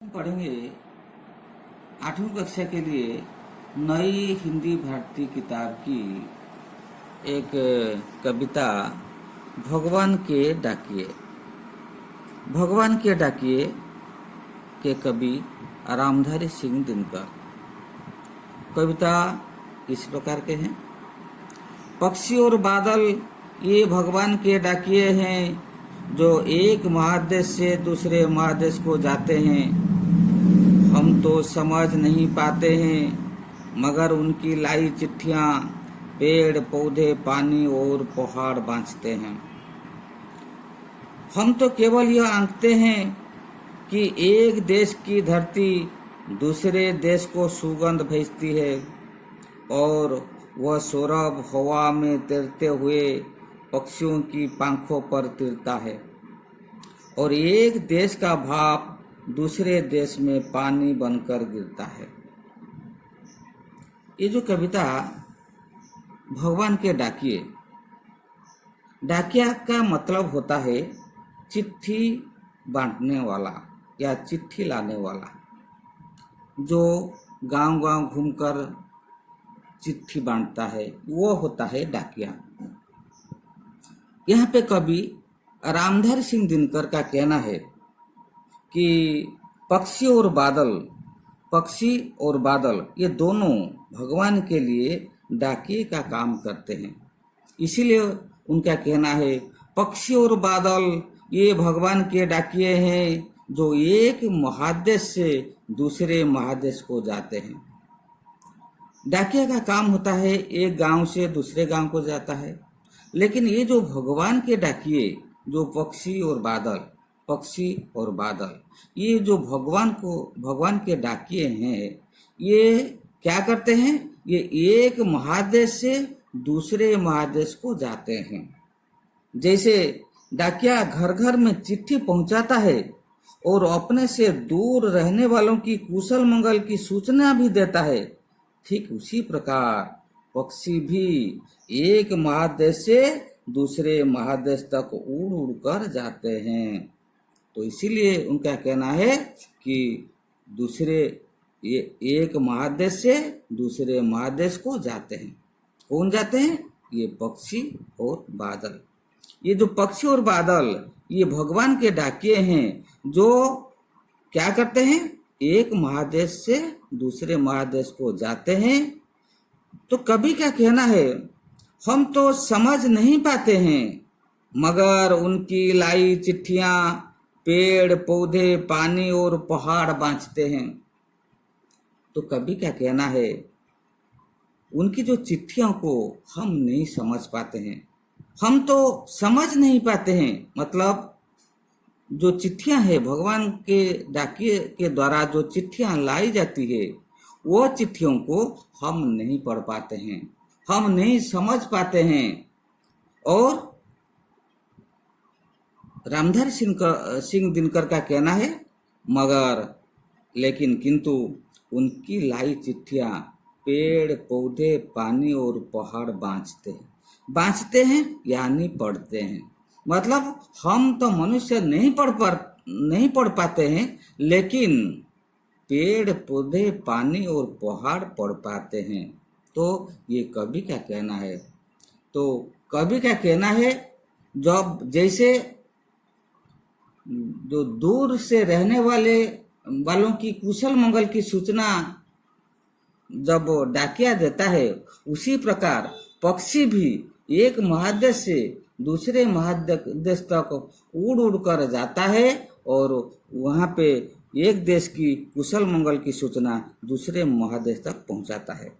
हम पढ़ेंगे 8वीं कक्षा के लिए नई हिंदी भारतीय किताब की एक कविता भगवान के डाकिए। भगवान के डाकिए के कवि रामधारी सिंह दिनकर। कविता इस प्रकार के हैं। पक्षी और बादल ये भगवान के डाकिए हैं, जो एक महादेश से दूसरे महादेश को जाते हैं। हम तो समझ नहीं पाते हैं, मगर उनकी लाई चिट्ठियाँ पेड़ पौधे पानी और पहाड़ बाँचते हैं। हम तो केवल यह आंकते हैं कि एक देश की धरती दूसरे देश को सुगंध भेजती है, और वह सौरभ हवा में तैरते हुए पक्षियों की पंखों पर तिरता है, और एक देश का भाप दूसरे देश में पानी बनकर गिरता है। ये जो कविता भगवान के डाकिए, डाकिया का मतलब होता है चिट्ठी बांटने वाला या चिट्ठी लाने वाला, जो गांव-गांव घूमकर चिट्ठी बांटता है, वो होता है डाकिया। यहाँ पे कवि रामधारी सिंह दिनकर का कहना है कि पक्षी और बादल ये दोनों भगवान के लिए डाकिए का काम करते हैं। इसीलिए उनका कहना है पक्षी और बादल ये भगवान के डाकिए हैं, जो एक महादेश से दूसरे महादेश को जाते हैं। डाकिया का काम होता है एक गांव से दूसरे गांव को जाता है, लेकिन ये जो भगवान के डाकिए, जो पक्षी और बादल ये जो भगवान के डाकिए हैं, ये क्या करते हैं? ये एक महादेश से दूसरे महादेश को जाते हैं। जैसे डाकिया घर घर में चिट्ठी पहुंचाता है और अपने से दूर रहने वालों की कुशल मंगल की सूचना भी देता है, ठीक उसी प्रकार पक्षी भी एक महादेश से दूसरे महादेश तक उड़ उड़ कर जाते हैं। तो इसीलिए उनका कहना है कि एक महादेश से दूसरे महादेश को जाते हैं। कौन जाते हैं? ये पक्षी और बादल। ये जो पक्षी और बादल ये भगवान के डाकिए हैं, जो क्या करते हैं? एक महादेश से दूसरे महादेश को जाते हैं। तो कवि क्या कहना है? हम तो समझ नहीं पाते हैं, मगर उनकी लाई चिट्ठियां पेड़ पौधे पानी और पहाड़ बाँचते हैं। तो कवि क्या कहना है? उनकी जो चिट्ठियों को हम नहीं समझ पाते हैं। हम तो समझ नहीं पाते हैं, मतलब जो चिट्ठियां हैं भगवान के डाकिए के द्वारा जो चिट्ठियां लाई जाती है, वो चिट्ठियों को हम नहीं पढ़ पाते हैं, हम नहीं समझ पाते हैं। और रामधारी सिंह दिनकर का कहना है किंतु उनकी लाई चिट्ठियां पेड़ पौधे पानी और पहाड़ बाँचते हैं यानी पढ़ते हैं। मतलब हम तो मनुष्य नहीं पढ़ पाते हैं, लेकिन पेड़ पौधे पानी और पहाड़ पढ़ पाते हैं। तो ये कवि का कहना है। तो कवि का कहना है जब जैसे जो दूर से रहने वालों की कुशल मंगल की सूचना जब डाकिया देता है, उसी प्रकार पक्षी भी एक महादेश से दूसरे महादेश तक उड़ उड़ कर जाता है, और वहाँ पे एक देश की कुशल मंगल की सूचना दूसरे महादेश तक पहुँचाता है।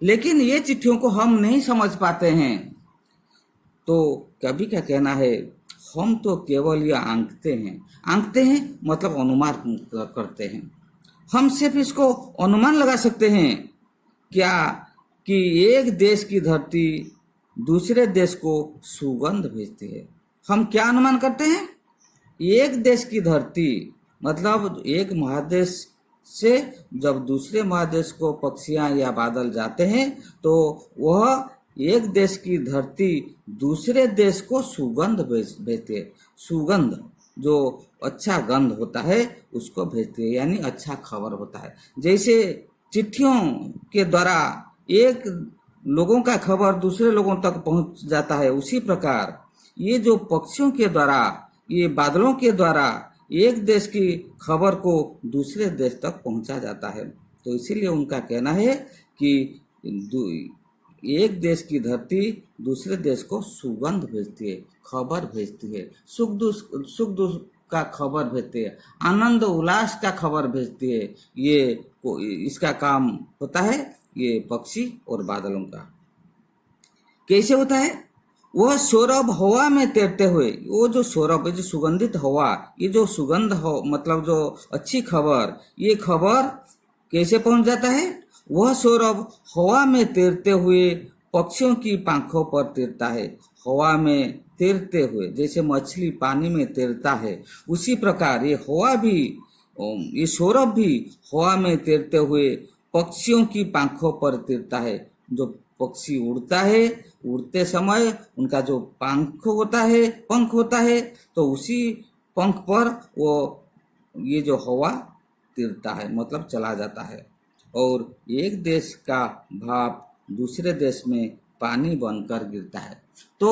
लेकिन ये चिट्ठियों को हम नहीं समझ पाते हैं। तो कवि का कहना है हम तो केवल यह आंकते हैं मतलब अनुमान करते हैं। हम सिर्फ इसको अनुमान लगा सकते हैं क्या कि एक देश की धरती दूसरे देश को सुगंध भेजती है। हम क्या अनुमान करते हैं? एक देश की धरती मतलब एक महादेश से जब दूसरे महादेश को पक्षियां या बादल जाते हैं, तो वह एक देश की धरती दूसरे देश को सुगंध भेजती है। सुगंध जो अच्छा गंध होता है उसको भेजती है, यानी अच्छा खबर होता है। जैसे चिट्ठियों के द्वारा एक लोगों का खबर दूसरे लोगों तक पहुंच जाता है, उसी प्रकार ये जो पक्षियों के द्वारा, ये बादलों के द्वारा एक देश की खबर को दूसरे देश तक पहुंचा जाता है। तो इसीलिए उनका कहना है कि एक देश की धरती दूसरे देश को सुगंध भेजती है, खबर भेजती है, सुख दुख का खबर भेजती है, आनंद उल्लास का खबर भेजती है। ये इसका काम होता है ये पक्षी और बादलों का। कैसे होता है? वह सौरभ हवा में तैरते हुए, वो जो सौरभ, जो सुगंधित हवा, ये जो सुगंध हो, मतलब जो अच्छी खबर, ये खबर कैसे पहुंच जाता है? वह सौरभ हवा में तैरते हुए पक्षियों की पंखों पर तैरता है। हवा में तैरते हुए, जैसे मछली पानी में तैरता है, उसी प्रकार ये हवा भी, ये सौरभ भी हवा में तैरते हुए पक्षियों की पंखों पर तैरता है। जो पक्षी उड़ता है, उड़ते समय उनका जो पंख होता है, तो उसी पंख पर वो ये जो हवा तैरता है, मतलब चला जाता है, और एक देश का भाप दूसरे देश में पानी बनकर गिरता है। तो